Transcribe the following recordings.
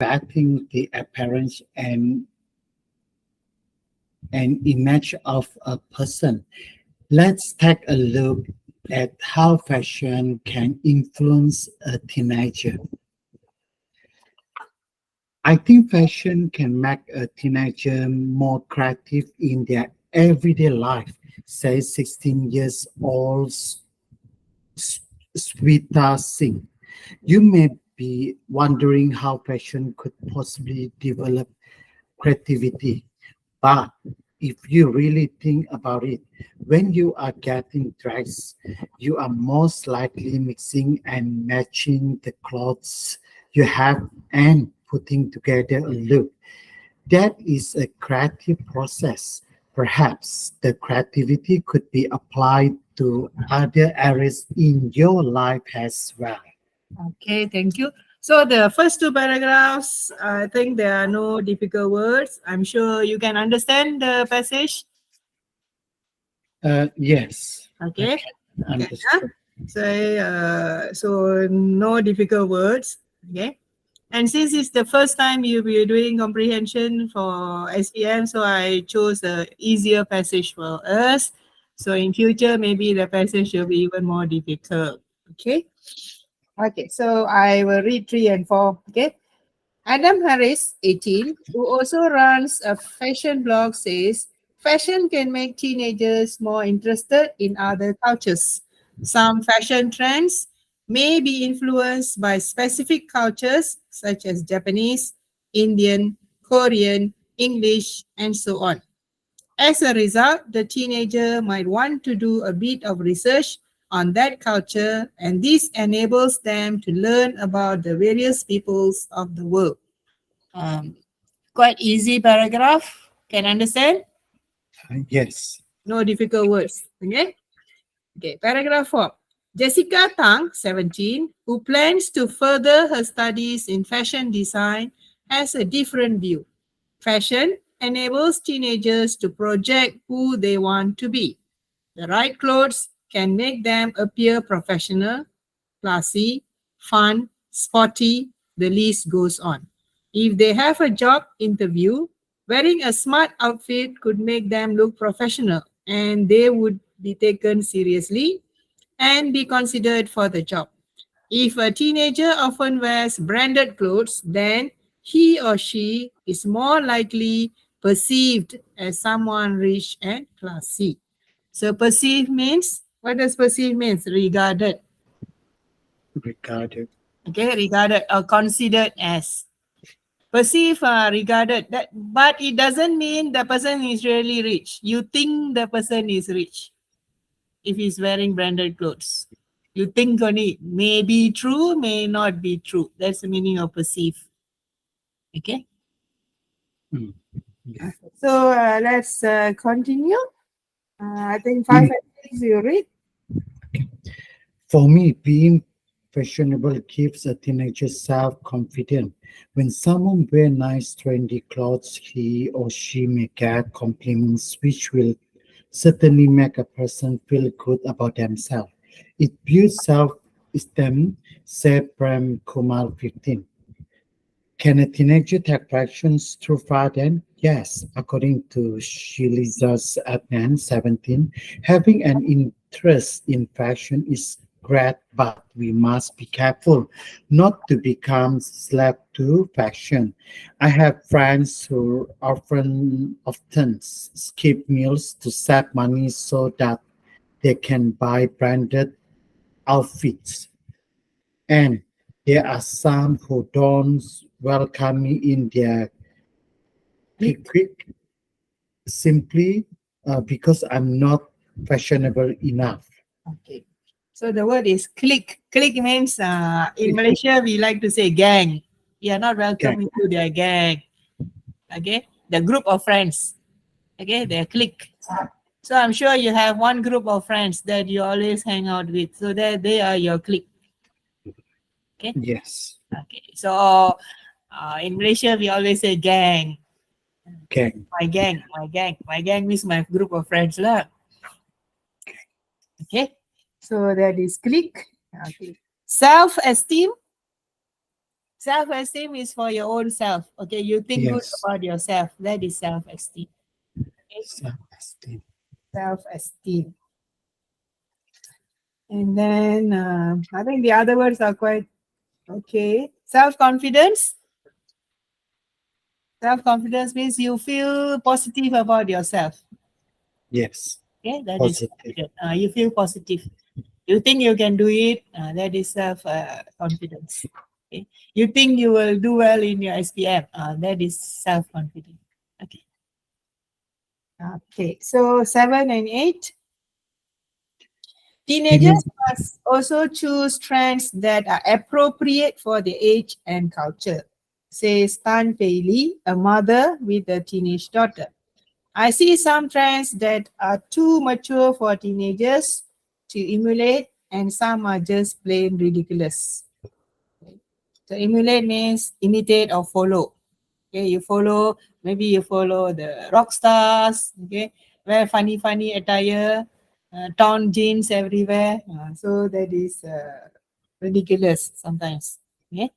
combating the appearance and an image of a person. Let's take a look at how fashion can influence a teenager. I think fashion can make a teenager more creative in their everyday life. Say 16 years old Sweta Singh. You may be wondering how fashion could possibly develop creativity. But if you really think about it, when you are getting dressed, you are most likely mixing and matching the clothes you have and putting together a look. That is a creative process. Perhaps the creativity could be applied to other areas in your life as well. Okay, thank you. So the first two paragraphs, I think there are no difficult words. I'm sure you can understand the passage. Yes, I Okay. can Okay. Huh? understand. So no difficult words. Okay. And since it's the first time you'll be doing comprehension for SPM, so I chose the easier passage for us. So in future, maybe the passage will be even more difficult. Okay. Okay. So I will read 3 and 4. Okay. Adam Harris, 18, who also runs a fashion blog, says fashion can make teenagers more interested in other cultures. Some fashion trends may be influenced by specific cultures such as Japanese, Indian, Korean, English, and so on. As a result, the teenager might want to do a bit of research on that culture, and this enables them to learn about the various peoples of the world. Um, Quite easy paragraph. Can understand? Yes. No difficult words. Okay. Okay. Paragraph 4. Jessica Tang, 17, who plans to further her studies in fashion design, has a different view. Fashion enables teenagers to project who they want to be. The right clothes can make them appear professional, classy, fun, sporty, the list goes on. If they have a job interview, wearing a smart outfit could make them look professional and they would be taken seriously and be considered for the job. If a teenager often wears branded clothes, then he or she is more likely perceived as someone rich and classy. So perceive means, what does perceive means? Regarded. Regarded. Okay, regarded or considered as. Perceive, regarded that, but it doesn't mean the person is really rich. You think the person is rich if he's wearing branded clothes. You think only may be true, may not be true. That's the meaning of perceive. Okay. Mm, yeah. So let's continue. I think five Mm. and six you read. For me, being fashionable gives a teenager self-confidence. When someone wears nice, trendy clothes, he or she may get compliments, which will certainly make a person feel good about themselves. It builds self-esteem, said Prem Kumar 15. Can a teenager take actions through fashion? Yes, according to Shiliza's Adnan 17. Having an interest in fashion is great, but we must be careful not to become slave to fashion. I have friends who often skip meals to save money so that they can buy branded outfits. And there are some who don't welcome me in their quick simply because I'm not fashionable enough. Okay. So the word is clique. Clique means in Malaysia we like to say gang. You are not Okay. welcome into their gang. Okay. The group of friends. Okay. Their clique. So I'm sure you have one group of friends that you always hang out with. So that they are your clique. Okay. Yes. Okay. So in Malaysia we always say gang. Okay. My gang. My gang. My gang means my group of friends lah. Okay. So that is clique. Okay. Self-esteem. Self-esteem is for your own self. Okay, you think good Yes. about yourself. That is self-esteem. Okay? Self-esteem. Self-esteem. And then I think the other words are quite okay. Self-confidence. Self-confidence means you feel positive about yourself. Yes. Okay, that is Positive. confident. You feel positive. You think you can do it. That is self-confidence. Okay. You think you will do well in your SPM. That is self-confidence. Okay. Okay. So 7 and 8. Teenagers Teenage- must also choose trends that are appropriate for the age and culture, says Tan Pei Li, a mother with a teenage daughter. I see some trends that are too mature for teenagers to emulate, and some are just plain ridiculous. So emulate means imitate or follow. Okay, you follow, maybe you follow the rock stars, okay, wear funny attire, torn jeans everywhere. So that is ridiculous sometimes. Okay.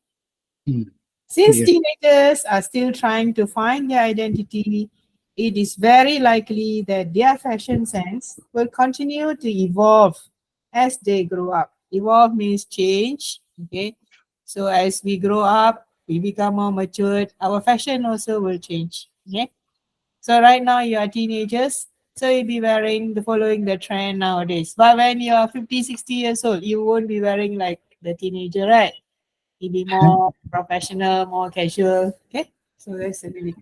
Mm, Since yeah. teenagers are still trying to find their identity, it is very likely that their fashion sense will continue to evolve as they grow up. Evolve means change. Okay. So as we grow up, we become more matured, our fashion also will change. Okay. So right now you are teenagers, so you'll be wearing the following the trend nowadays. But when you are 50, 60 years old, you won't be wearing like the teenager, right? You'll be more professional, more casual. Okay. So that's the limit.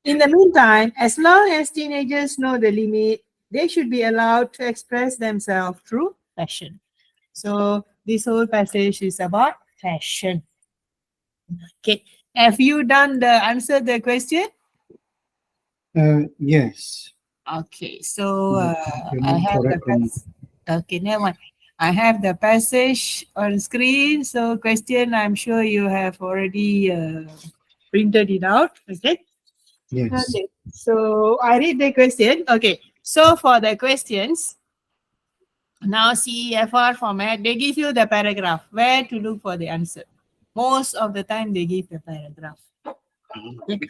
In the meantime, as long as teenagers know the limit, they should be allowed to express themselves through fashion. So this whole passage is about fashion. Okay. Have you done the answer the question? Yes. Okay. So But I don't I know have the correct or not. okay, never mind. I have the passage on screen. So question, I'm sure you have already printed it out. Okay. Yes. Okay. So I read the question. Okay. So for the questions, now CEFR format, they give you the paragraph where to look for the answer. Most of the time they give the paragraph. Okay.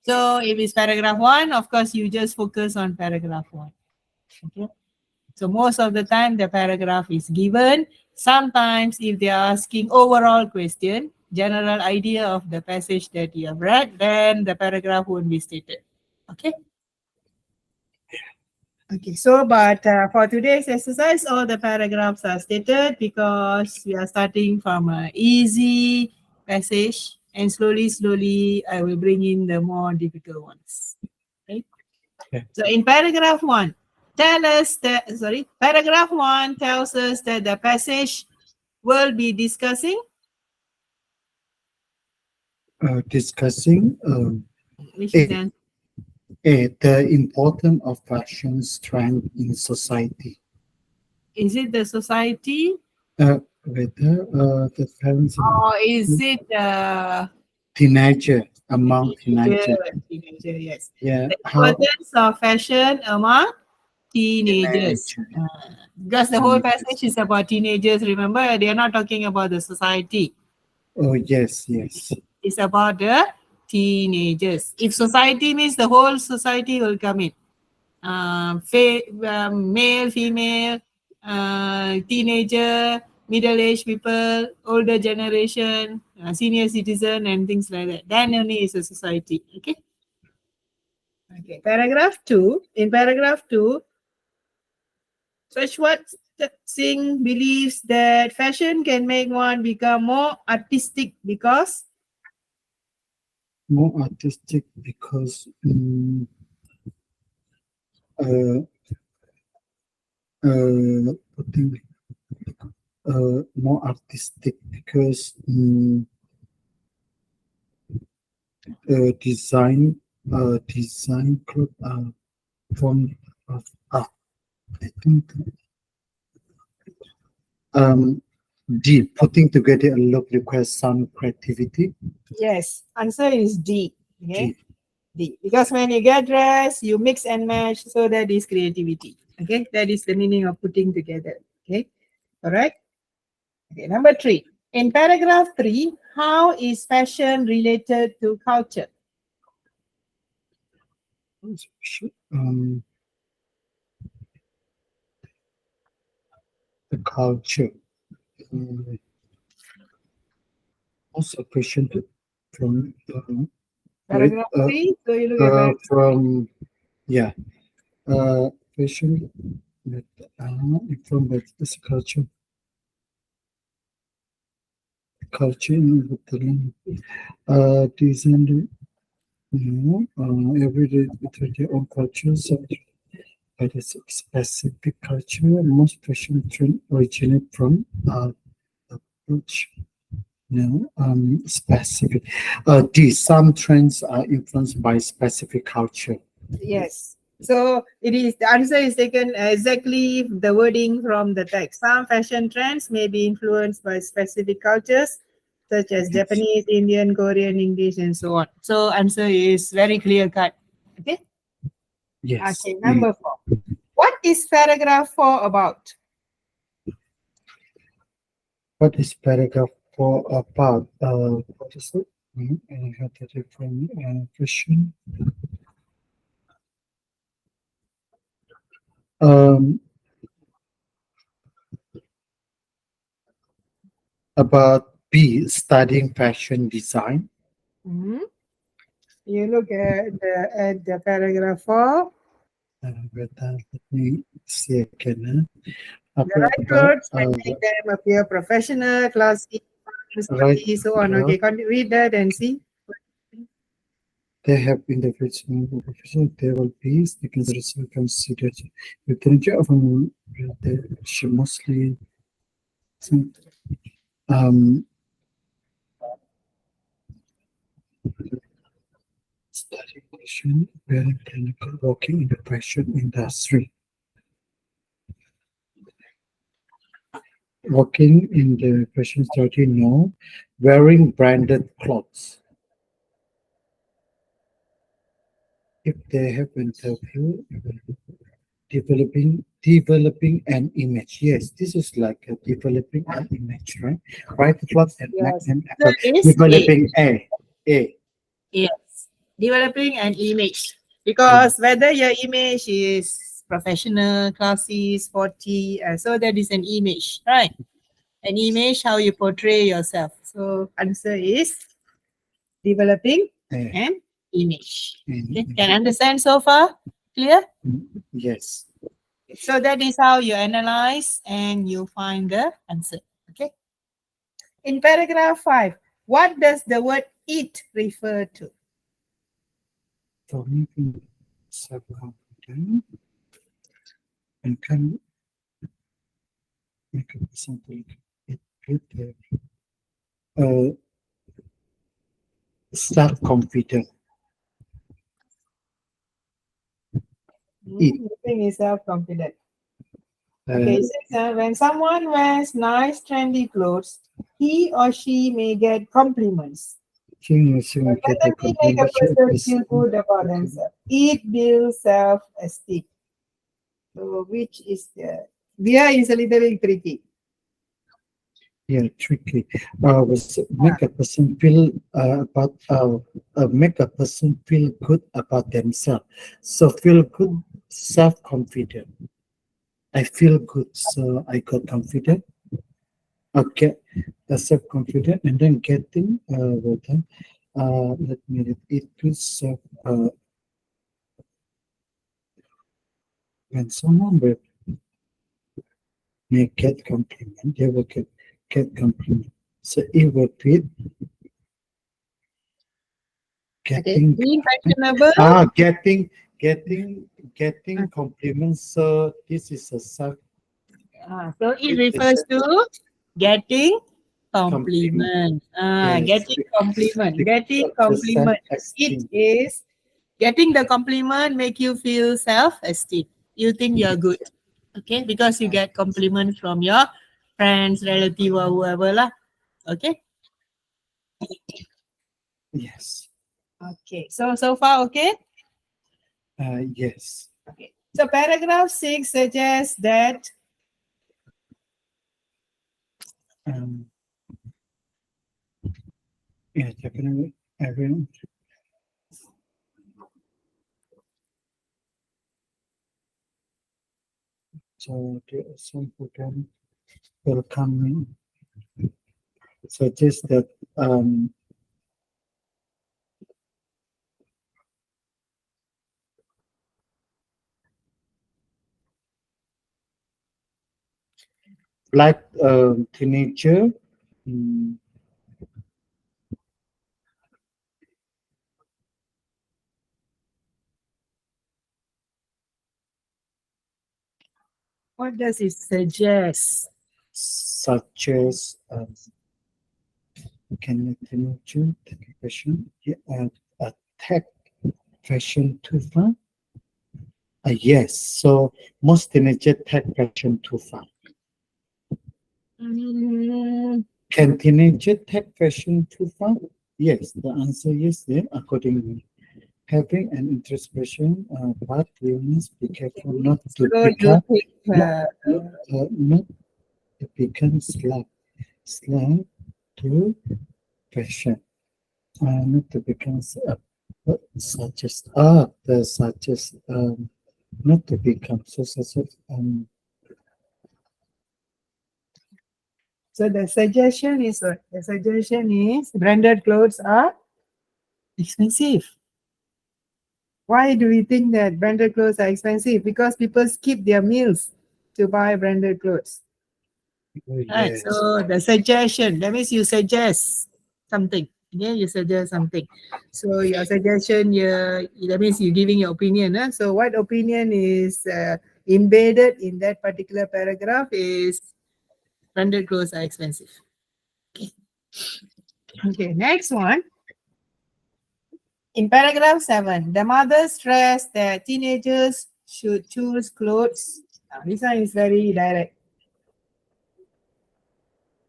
So if it's paragraph 1, of course you just focus on paragraph 1. Okay. So most of the time the paragraph is given. Sometimes if they are asking overall question, general idea of the passage that you have read, then the paragraph won't be stated. Okay. Okay, so but for today's exercise, all the paragraphs are stated because we are starting from an easy passage, and slowly, I will bring in the more difficult ones. Okay. Okay. So in paragraph 1, paragraph 1 tells us that the passage will be discussing Discussing which is A, then the importance of fashion trend in society. is it the society Whether the parents or is it teenager among teenager? teenager. Teenager, yes. Yeah. The How importance of fashion among teenagers. teenager. Because the whole Teenagers. passage is about teenagers. Remember, they are not talking about the society. Oh yes, yes. It's about the teenagers. If society means the whole society will come in. Male, female, teenager, middle-aged people, older generation, senior citizen, and things like that. Then only is a society. Okay. Okay. Paragraph 2. In paragraph 2, Sweshwat Singh believes that fashion can make one become more artistic because More artistic because uh, putting more artistic because design club form of art. I think um D, putting together a look requires some creativity. yes, answer is D. Okay, D. D. Because when you get dressed, you mix and match, so that is creativity. Okay, that is the meaning of putting together. Okay, all right. Okay, number 3. In paragraph 3, how is fashion related to culture? Um, the culture. Um, also question from right Paragraph 3. So you look at from yeah question with from this culture in the design every day with their own culture. So but it's a specific culture. Most fashion trend originate from approach. No, specific. Some trends are influenced by specific culture. Yes. So it is the answer is taken exactly the wording from the text. Some fashion trends may be influenced by specific cultures such as Yes. Japanese, Indian, Korean, English, and so on. So answer is very clear cut. Okay. Yes. Okay. Number 4. What is paragraph 4 about? What is paragraph 4 about? What is it? I have a different question. Um, about B, studying fashion design. Mhm. You look at the paragraph 4. Let me see again. The right About words and make them appear professional, classy, right. study, so on. Okay, can you read that and see? They have individual profession. They will be considered with the nature of they should mostly um study fashion, wearing clinical, working in the fashion industry. Working in the fashion industry, no. Wearing branded clothes. If they have interview, developing an image. Yes, this is like a developing an image, right? Right clothes and make Yes. them So is A. developing a. Yes. Developing an image. Because whether your image is professional, classy, sporty, so that is an image, right? An image, how you portray yourself. So answer is developing A. an image. And, Okay. Can understand so far? Clear? yes. So that is how you analyze and you find the answer. Okay. In paragraph 5, what does the word it refer to? For me, self-confident and can make a something it with uh, self-confident. It Nothing is self-confident. uh, Okay, it says, when someone wears nice, trendy clothes, he or she may get compliments. Can But get a doesn't make a combination person is feel good about themselves. It builds self-esteem. So, which is the here is a little bit tricky. yeah tricky. Was make a person feel about make a person feel good about themselves. So feel good, self-confident. I feel good, so I got confident. Okay, self-confident, and then getting let me read it is when someone will may get compliment, they will get compliment. So it will be Okay, getting being fashionable. getting getting compliments. So this is a self So it it is refers to getting compliment. compliment. Yes, Getting compliment. because Getting of the compliment. It self-esteem. is getting the compliment make you feel self-esteem. You think you're good. Okay, because you get compliment from your friends, relative, or whoever lah. Okay. Yes, Okay. So far okay. yes. Okay. So paragraph 6 suggests that Um, Yeah, definitely. Everyone. So there are some program will come in. Suggest that like teenager. mm, What does it suggest? Such as can you teenager take a question? Yeah, attack fashion too far. Yes. So most teenager take fashion too far. Mm, Can teenager take fashion too far? Yes. The answer is yeah. Accordingly, having an introspection, but you must be careful not to so you become think not, not to become slave to fashion. Not to become such as the such as not to become so such as so the suggestion is what? The suggestion is branded clothes are expensive. Why do we think that branded clothes are expensive? Because people skip their meals to buy branded clothes. Right. yes. So the suggestion, that means you suggest something. Yeah, you suggest something. So your suggestion, that means you're giving your opinion. So what opinion is embedded in that particular paragraph is branded clothes are expensive. Okay. Okay. Next one. In paragraph 7, the mother stressed that teenagers should choose clothes. Now, this one is very direct.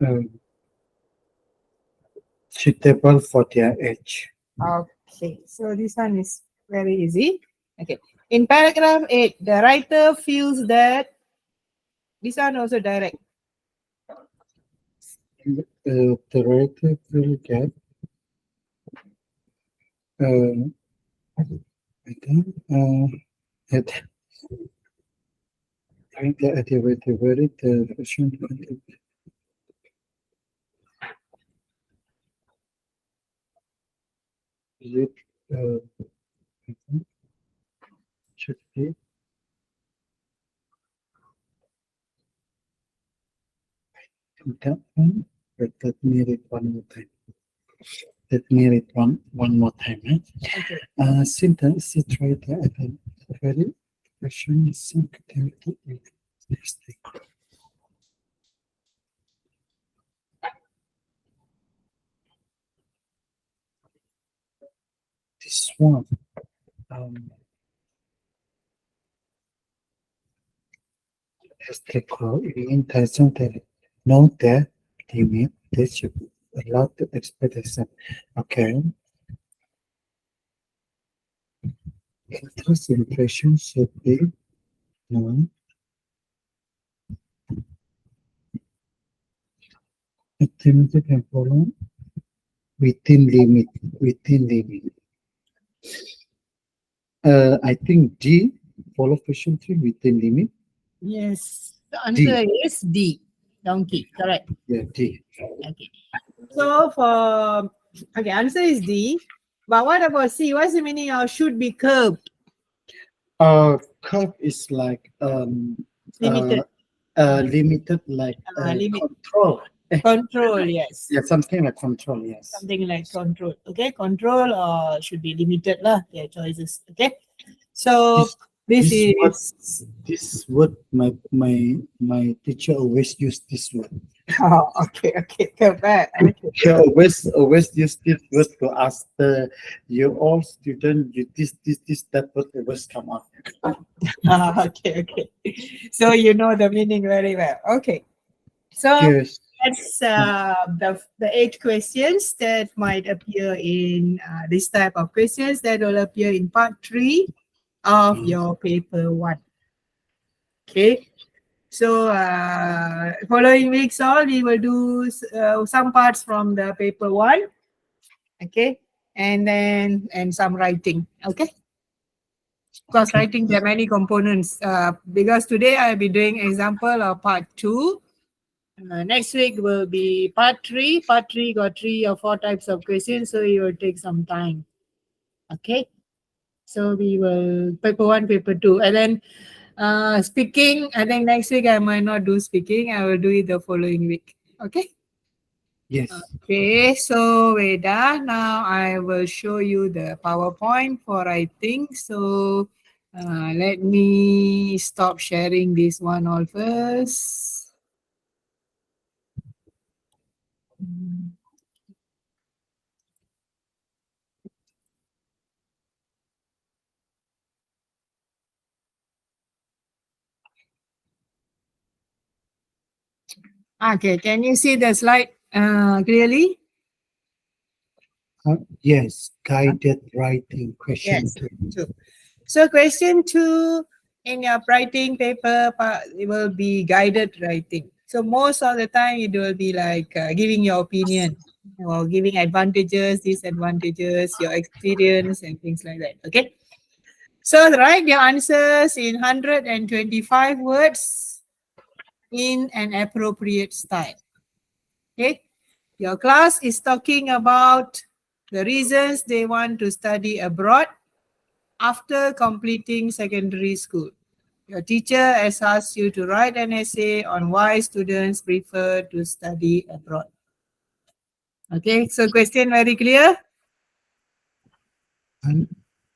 Um, Suitable for their age. Okay, so this one is very easy. Okay, in paragraph 8, the writer feels that this one also direct. The writer will get again at the fashion it uh, should be that one. But let me read one more time. Let me read one more time. Okay. Sentence is right at the very fashion is sympathetic mistake. This one um, has the intention that know that limit they should be allowed to expectation. Okay. Interest impression should be known. Estimated and follow within limit. Within limit. I think D follow fashion trend within limit. Yes, the D. answer is D, donkey. Correct. Yeah, D. Okay. So for okay, answer is D. But what about C? What's the meaning of should be curbed? Curve is like It's limited. limited like Limit. control. Control, yes. Yeah, something like control. Yes. Something like control. Okay, control should be limited lah. Their choices. Okay. So This this this word is this word my teacher always use this word. oh, okay, okay, correct. Okay. He always use this word to ask the you all student you this that word always come up. Okay, okay. So you know the meaning very well. Okay. So Yes. that's the 8 questions that might appear in this type of questions that will appear in part 3 of Mm. your paper 1. Okay. So following weeks all we will do some parts from the paper 1 Okay, and some writing. Okay, because Okay. writing there are many components. Because today I'll be doing example of part two. Next week will be part three. Part three got 3 or 4 types of questions, so it will take some time. Okay, so we will paper one, paper two, and then speaking. I think next week I might not do speaking. I will do it the following week. Okay. Yes. Okay, so Veda, now I will show you the PowerPoint for writing. So let me stop sharing this one all first. Okay, can you see the slide clearly? Yes. Guided writing question Yes. two. Two. So question two in your writing paper, it will be guided writing. So most of the time it will be like giving your opinion or giving advantages, disadvantages, your experience and things like that. Okay. So write your answers in 125 words in an appropriate style. Okay. Your class is talking about the reasons they want to study abroad after completing secondary school. Your teacher has asked you to write an essay on why students prefer to study abroad. Okay, so question very clear. And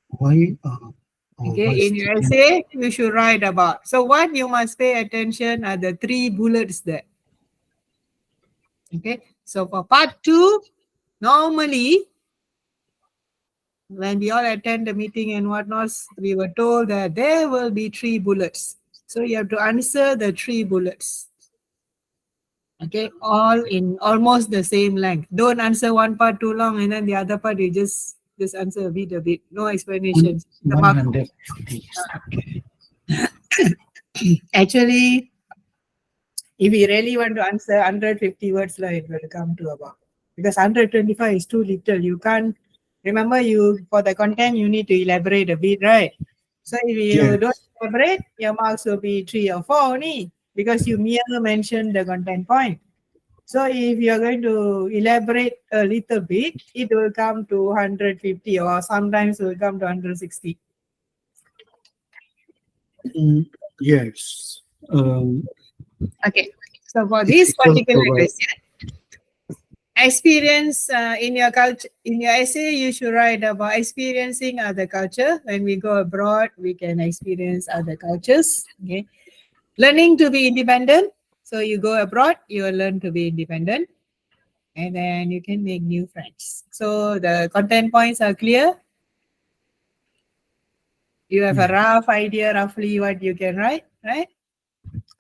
why or Okay, why in your student? essay, you should write about. So what you must pay attention are the 3 bullets there. Okay, so for part two, normally when we all attend the meeting and whatnot, we were told that there will be 3 bullets. So you have to answer the 3 bullets. Okay, all in almost the same length. Don't answer one part too long and then the other part you just answer a bit. No explanation. The mark. 150. Okay. Actually, if you really want to answer 150 words, like it will come to about, because 125 is too little. You can't remember, you for the content you need to elaborate a bit, right? So if you don't Yes. elaborate, your marks will be 3 or 4 only because you merely mentioned the content point. So if you're going to elaborate a little bit, it will come to 150 or sometimes it will come to 160. Mm, yes. Okay. So for this Difficult particular to write. question, experience in your culture, in your essay, you should write about experiencing other culture. When we go abroad, we can experience other cultures. Okay. Learning to be independent. So you go abroad, you will learn to be independent and then you can make new friends. So the content points are clear. You have a Yes. rough idea, roughly what you can write, right?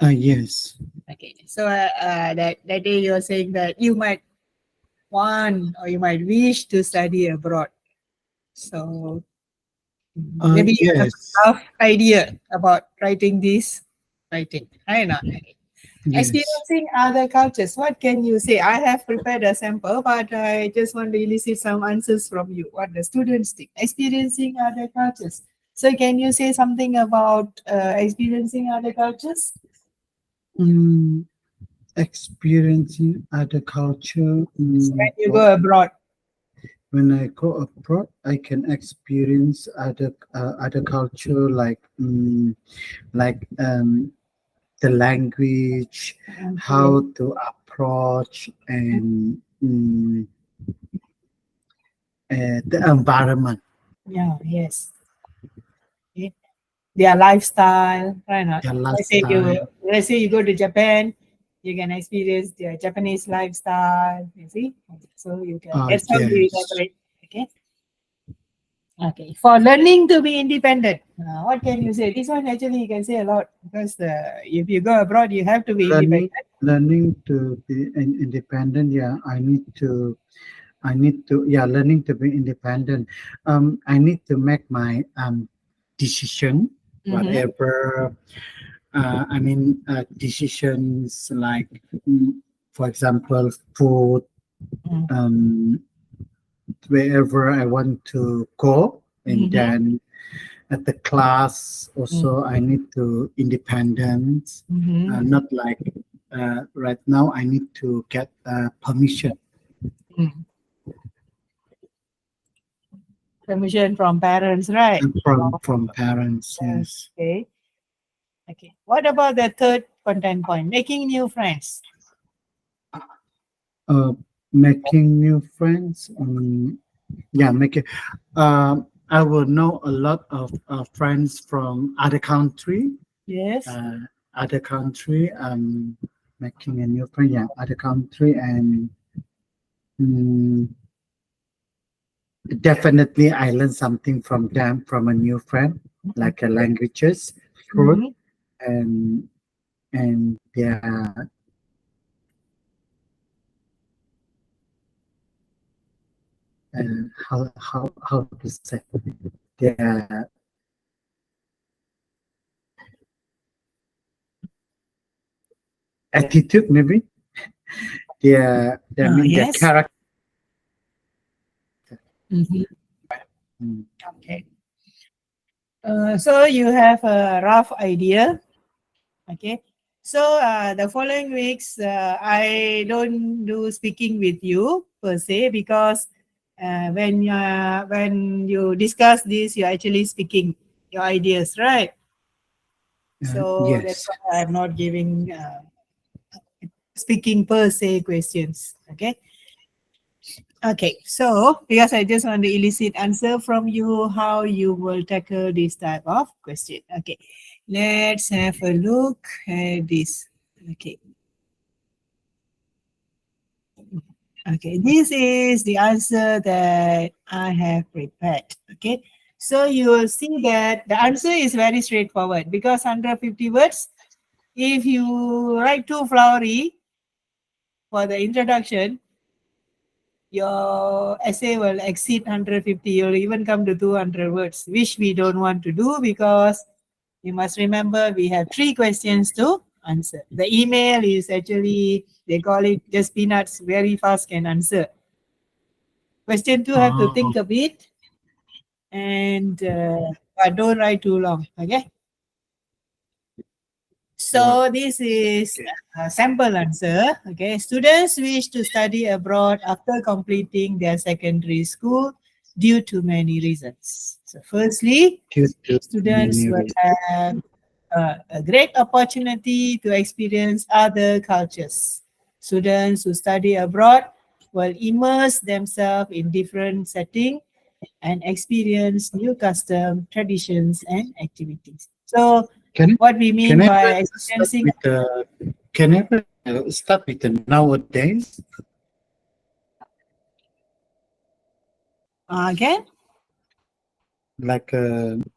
Yes. Okay. So that day you're saying that you might want or you might wish to study abroad. So maybe you have a Yes. rough idea about writing this writing, right? Not. Okay. Yes. Experiencing other cultures. What can you say? I have prepared a sample, but I just want to elicit some answers from you. What the students think. Experiencing other cultures. So can you say something about experiencing other cultures? Mm, experiencing other culture. When you What go abroad. when I go abroad, I can experience other culture like the language, Okay. how to approach, and the environment, Yeah, yes. Okay. Their lifestyle, right? Not. their Let's say lifestyle. you go to Japan, you can experience their Japanese lifestyle. You see, so you can. That's how you Yes. elaborate. Okay. Okay. For learning to be independent, what can you say? This one actually you can say a lot because if you go abroad, you have to be Learning, independent. learning to be independent. Yeah, yeah, learning to be independent. I need to make my decision, Mm-hmm. whatever. Decisions like, for example, food, Mm. um, wherever I want to go, and Mhm. then at the class also I need to independent, Mhm. not like right now I need to get permission Mm. Permission from parents, right? from parents. Yes. Okay. Okay. What about the third content point? Making new friends. Uh, Making new friends. Yeah, making. I will know a lot of friends from other country. Yes. Uh, Other country. Making a new friend. Yeah, other country, and mm, definitely I learn something from them, from a new friend, like languages, food, Mhm. and yeah, how to say, their attitude, maybe their mean their Yes. character. Mhm. Mm. Okay. So you have a rough idea. Okay. So the following weeks, I don't do speaking with you per se because when you discuss this, you're actually speaking your ideas, right? So that's Yes. why I'm not giving speaking per se questions. Okay. Okay. So because I just want to elicit answer from you how you will tackle this type of question. Okay. Let's have a look at this. Okay. Okay, this is the answer that I have prepared. Okay, so you will see that the answer is very straightforward because 150 words. If you write too flowery for the introduction, your essay will exceed 150. You'll even come to 200 words, which we don't want to do because you must remember we have 3 questions to answer. The email is actually, they call it just peanuts, very fast can answer. Question 2 have to Oh, think a bit and but don't write too long. Okay. what? So this is Okay. a sample answer. Okay. Students wish to study abroad after completing their secondary school due to many reasons. So firstly, Due to students many will reasons. have a great opportunity to experience other cultures. Students who study abroad will immerse themselves in different settings and experience new custom, traditions, and activities. So, Can what we can mean I by start experiencing with the can I start with the nowadays? again, Like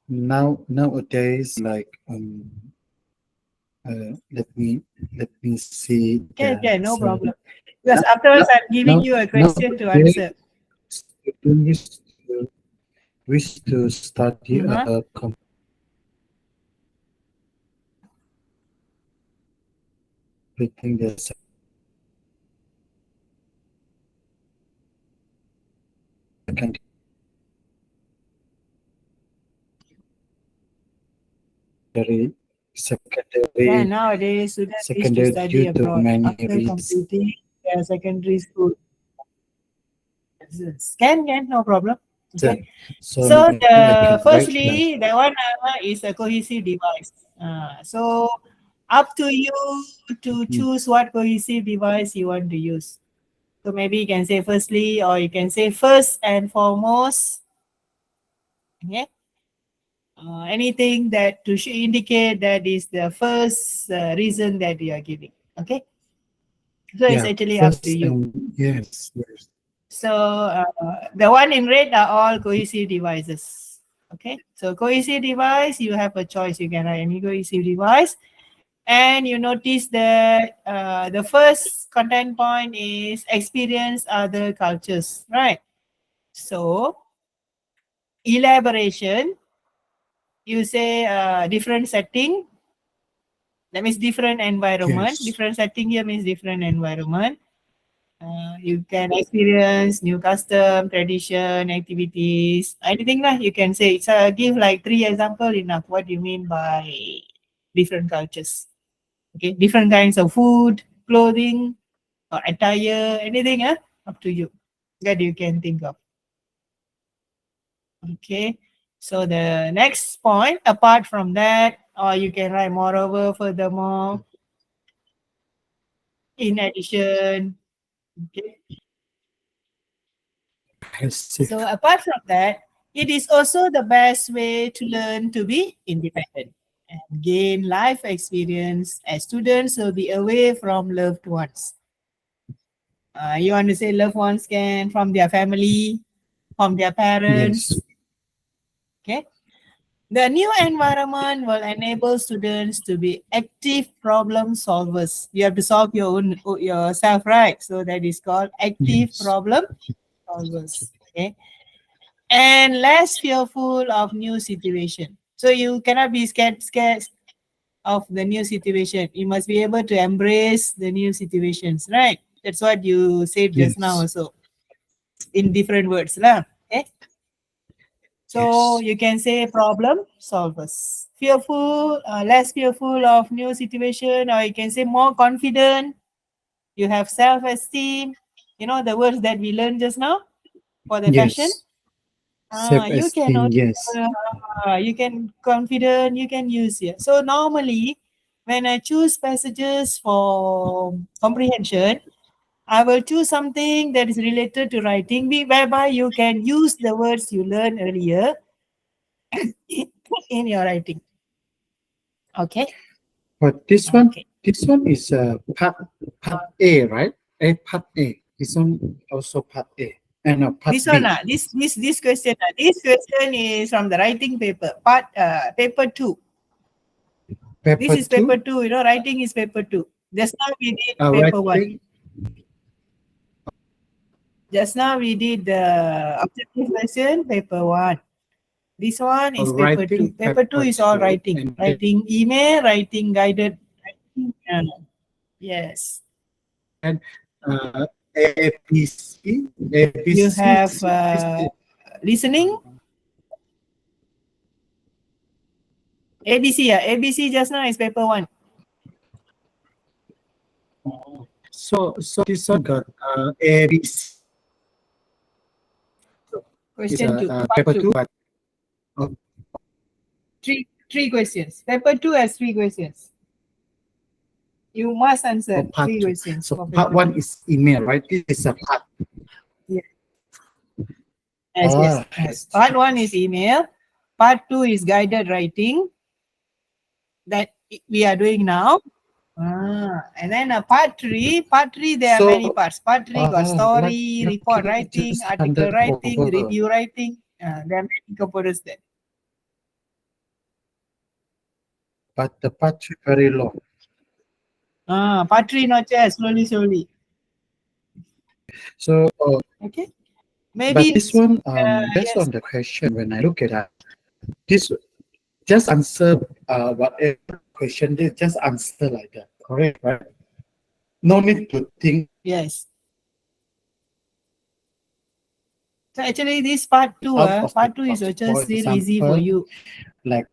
nowadays, like let me see okay, the no so problem. Because now afterwards, I'm giving you a question to nowadays answer. student wish to study Uh-huh. completing the secondary Yeah, secondary nowadays, students wish to secondary study due to abroad many after reasons. completing their secondary school. Can, no problem. So, Okay. so So maybe I the can write like firstly, the one is a cohesive device. So up to you to mm, choose what cohesive device you want to use. So maybe you can say firstly, or you can say first and foremost. Okay. Anything that to indicate that is the first reason that you are giving. Okay. So it's yeah, actually up to first you. and yes. So the one in red are all cohesive devices. Okay, so cohesive device, you have a choice. You can write any cohesive device, and you notice that the first content point is experience other cultures, right? So elaboration, you say different setting. That means different environment. Yes. Different setting here means different environment. You can experience new custom, tradition, activities, anything lah. You can say. So give like 3 example enough. What do you mean by different cultures? Okay, different kinds of food, clothing, or attire, anything. Up to you. That you can think of. Okay. So the next point, apart from that, or you can write moreover, furthermore, in addition. Okay. I see. So apart from that, it is also the best way to learn to be independent and gain life experience as students will be away from loved ones. You want to say loved ones can from their family, from their parents. Yes. Okay. The new environment will enable students to be active problem solvers. You have to solve your own yourself, right? So that is called active Yes. problem solvers. Okay. And less fearful of new situation. So you cannot be scared of the new situation. You must be able to embrace the new situations, right? That's what you said just now Yes. also in different words, lah. Okay. So Yes. you can say problem solvers. Fearful, less fearful of new situation, or you can say more confident. You have self-esteem. You know the words that we learned just now for the fashion. Yes. You can Self-esteem. also, Yes. you can confident, you can use here. So normally, when I choose passages for comprehension, I will choose something that is related to writing, whereby you can use the words you learned earlier in your writing. Okay. But Okay. this one is part A, right? Part A. This one also part A, and part This one, B. this question is from the writing paper, paper 2. This Paper is paper two, 2. You know, writing is paper 2. Just now we did paper 1. writing Just now we did the objective lesson, paper 1. This one is or paper 2. writing Paper 2 paper is all two, writing. and Writing email, writing guided. Writing, yes. then ABC, You ABC. have listening. ABC, ABC just now is paper 1. So this one got ABC. Is Question 2. Part paper 2. two, but Three questions. Paper 2 has 3 questions. You must answer part 3 two. questions. So For part paper 2. one is email, right? This is a part. Yeah. Yes. Part 1 is email. Part 2 is guided writing that we are doing now. And then part 3, there are So many parts. Part 3 got story, report lucky writing, just article handed writing, over. review writing. There are many components there. But the part two very long. Part 3 not yet, slowly. So Okay. but Maybe this one, based yes. on the question, when I look at that, this just answer whatever question, they just answer like that. Correct, right? No need to think. Yes. So actually this part 2, Out of the part 2 is box. just For still easy for example, you. like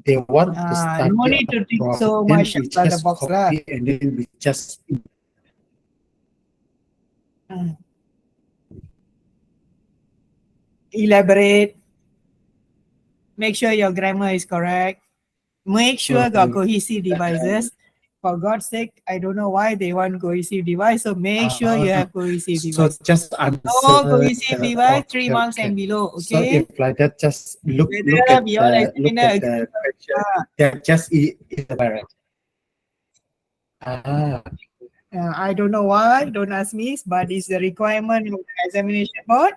they want to No study need to think abroad, so then much we about the just box lah. copy and then we just Elaborate. Make sure your grammar is correct. Make sure got cohesive devices. For God's sake, I don't know why they want cohesive device. So make sure you have cohesive so device. just answer. No cohesive device, 3 okay, marks and below. So Okay. if like that, just look Whether at we all look examiner at the question. That just elaborate. I don't know why, don't ask me, but it's the requirement of the examination board.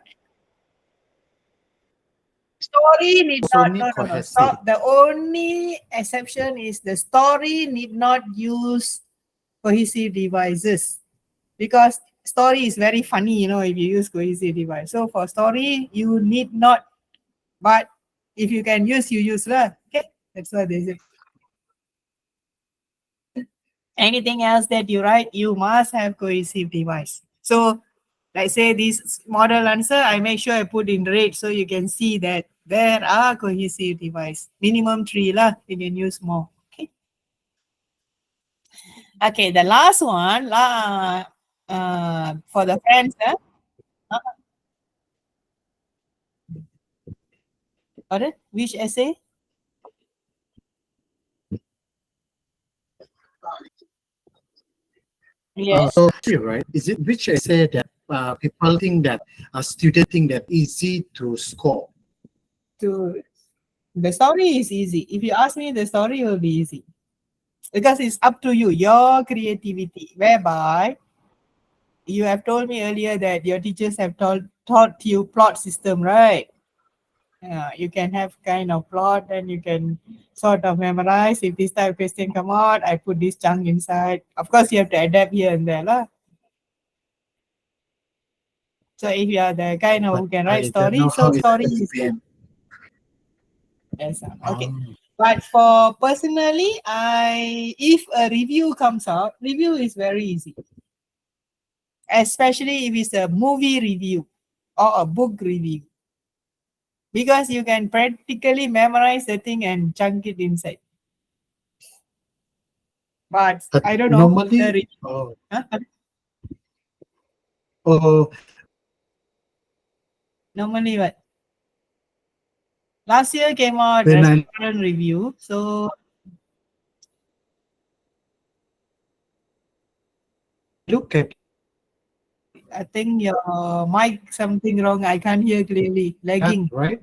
Story need Also not, need no. cohesive. Stop. The only exception is the story need not use cohesive devices because story is very funny, if you use cohesive device. So for story, you need not, but if you can use, you use lah. Okay, that's what they say. Anything else that you write, you must have cohesive device. So like say this model answer, I make sure I put in red so you can see that there are cohesive device. Minimum 3 lah, you can use more. Okay. Okay, the last one for the friends. Pardon? Which essay? Yes. So right, is it which essay that people think that students think that easy to score? To the story is easy. If you ask me, the story will be easy because it's up to you, your creativity. Whereby you have told me earlier that your teachers have taught you plot system, right? You can have kind of plot and you can sort of memorize. If this type of question come out, I put this chunk inside. Of course, you have to adapt here and there, lah. So if you are the kind of But who can I write don't story, know so how is story is SPM. yes, okay. Oh, But for personally, if a review comes out, review is very easy, especially if it's a movie review or a book review, because you can practically memorize the thing and chunk it inside. But I don't know the normally, huh? oh, Normally what? Last year came out when I restaurant review, so look at I think your mic something wrong. I can't hear clearly, that, lagging. right,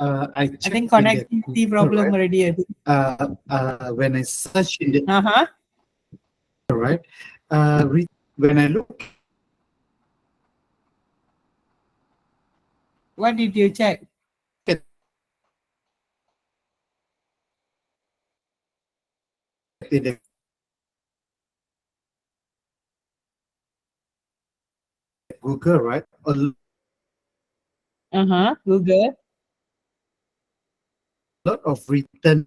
I I think checked in the connectivity Google, problem right? already. I think. When I search in the Uh-huh. right, when I look What did you check? at the Google, right, a Uh-huh. Google. lot of written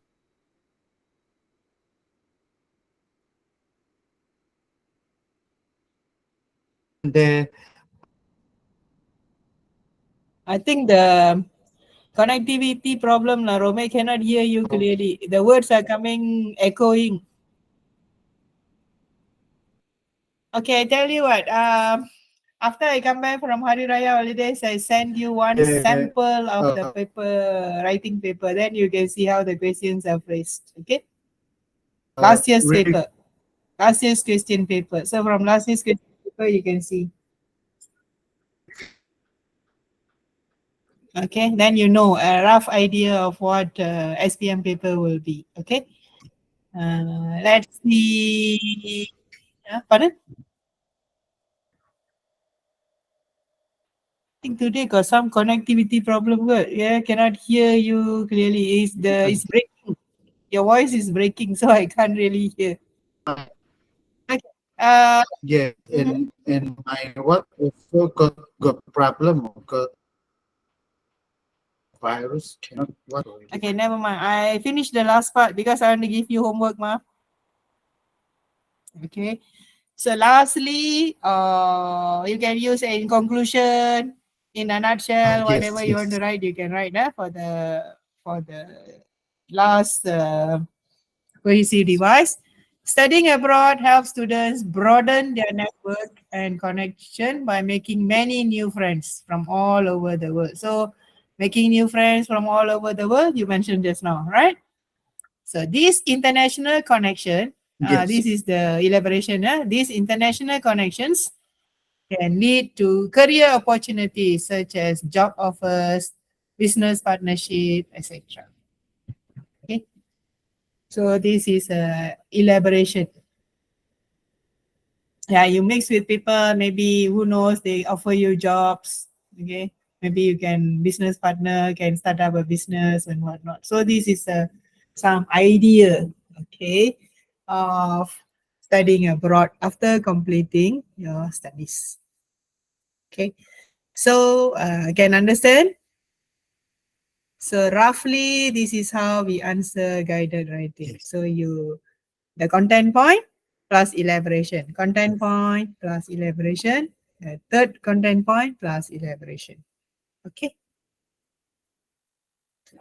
there. I think the connectivity problem, lah. Rome cannot hear you clearly. The words are coming echoing. Okay, I tell you what. After I come back from Hari Raya holidays, I send you one Uh, sample of the uh, paper, writing paper. Then you can see how the questions are phrased. Okay. Last year's really, paper. Last year's question paper. So from last year's question paper, you can see. Okay, then you know a rough idea of what SPM paper will be. Okay, let's see. Pardon? I think today got some connectivity problem. Good. Yeah, cannot hear you clearly. It's breaking. Your voice is breaking, so I can't really hear. Okay. yeah, Mhm. and my what also got problem or got virus cannot what already. Okay, never mind. I finished the last part because I want to give you homework, ma. Okay. So lastly, you can use in conclusion, in a nutshell, whatever Yes, you want yes. to write, you can write for the last cohesive device. Studying abroad helps students broaden their network and connection by making many new friends from all over the world. So making new friends from all over the world, you mentioned just now, right? So this international connection, Yes. this is the elaboration. These international connections can lead to career opportunities such as job offers, business partnership, etc. Okay, so this is a elaboration. Yeah, you mix with people, maybe who knows, they offer you jobs. Okay, maybe you can business partner, can start up a business and whatnot. So this is some idea, okay, of studying abroad after completing your studies. Okay, so can understand. So roughly, this is how we answer guided writing. Yes. So the content point plus elaboration, content point plus elaboration, third content point plus elaboration. Okay.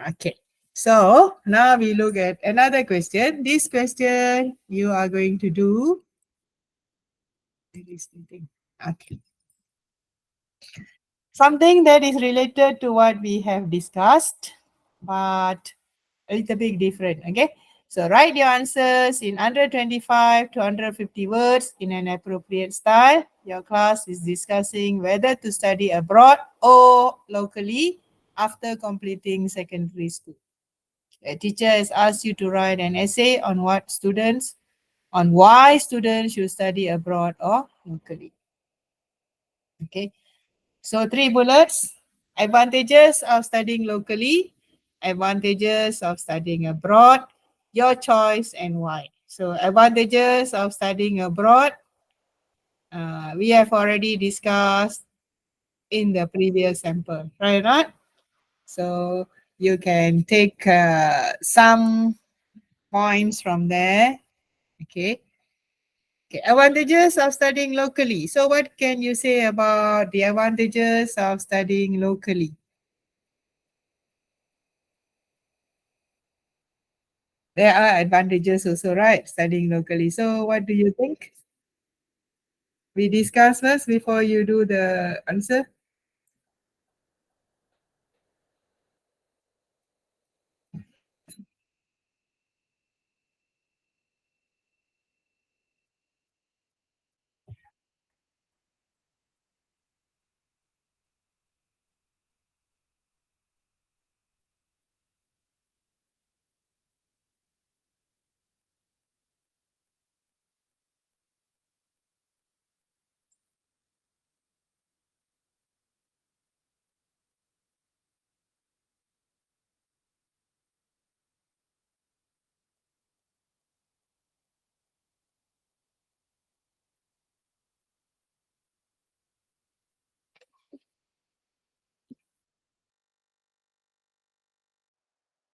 Okay. So now we look at another question. This question you are going to do. Okay. Something that is related to what we have discussed, but a little bit different. Okay. So write your answers in 125 to 150 words in an appropriate style. Your class is discussing whether to study abroad or locally after completing secondary school. A teacher has asked you to write an essay on why students should study abroad or locally. Okay. So 3 bullets: advantages of studying locally, advantages of studying abroad, your choice and why. So advantages of studying abroad, we have already discussed in the previous sample, right or not? So you can take some points from there. Okay. Okay. Advantages of studying locally. So what can you say about the advantages of studying locally? There are advantages also, right? Studying locally. So what do you think? We discuss first before you do the answer.